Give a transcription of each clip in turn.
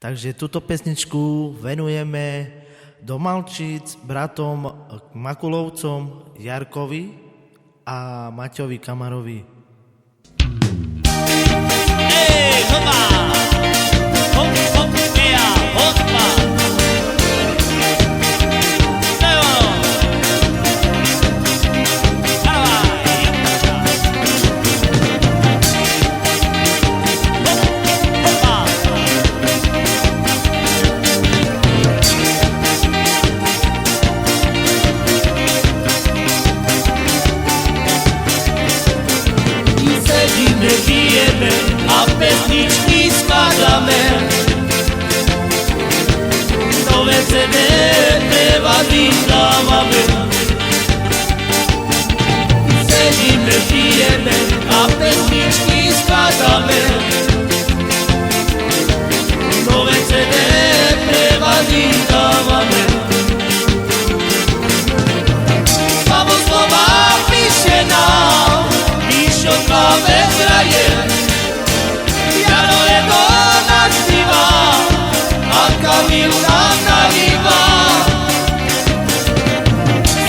Takže túto pesničku venujeme do Malčíc bratom Makulovcom Jarkovi a Maťovi Kamarovi. Ej, hopa! Hop, hop, ea, hopa! To je ono! Dávaj, japačka! Hop, hopa! I sedíme, pijeme a pesničky skladáme. Nové CD prevady dávame. I sedíme, pijeme a pesničky skladáme. Nové CD prevady dávame. Slavoslova píše nám, Míšo Kláve zraje. Jaro je to náš zpívá a Kamil nám nalívá.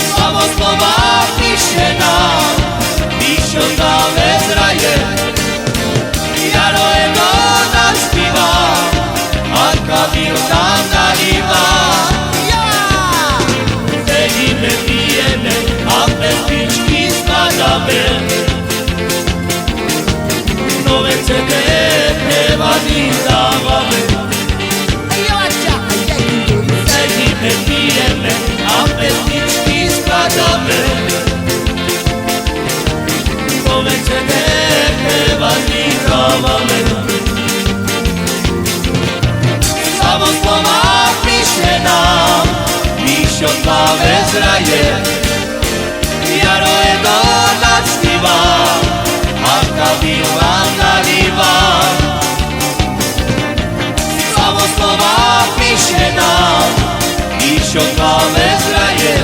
Slavoslova píše nám, Míšo Kláve zraje. Jaro je to náš zpívá a Kamil nám nalívá. Sedíme, pijeme a pesničky skladáme. Nové CD prevady dávame. Sedíme, pijeme a pesničky skladáme. Nové CD prevady dávame. Slavoslova píše nám, Míšo Kláve zraje. Jaro je do nás zpívá a Kamil vám nalívá. Slavoslova píše nám, Míšo Kláve zraje.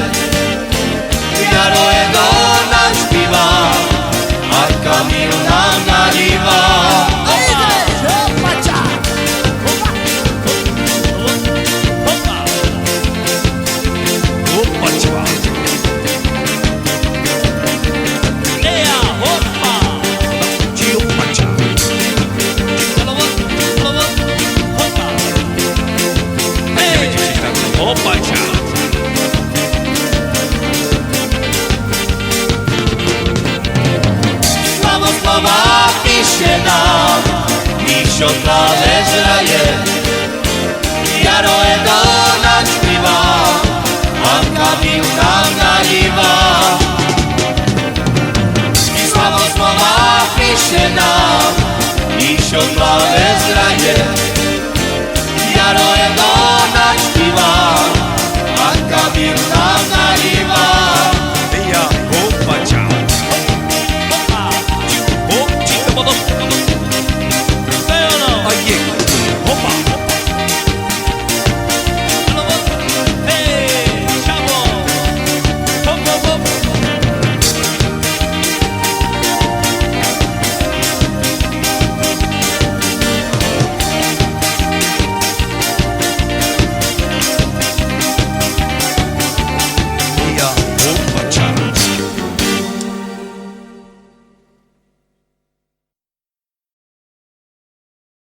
Jaro je do nás zpívá a Kamil nám nalívá. Slavoslova píše nám, Míšo Kláve zraje. Jaro je do nás zpívá a Kamil nám nalívá. Slavoslova píše nám, Míšo Kláve zraje. Jaro je do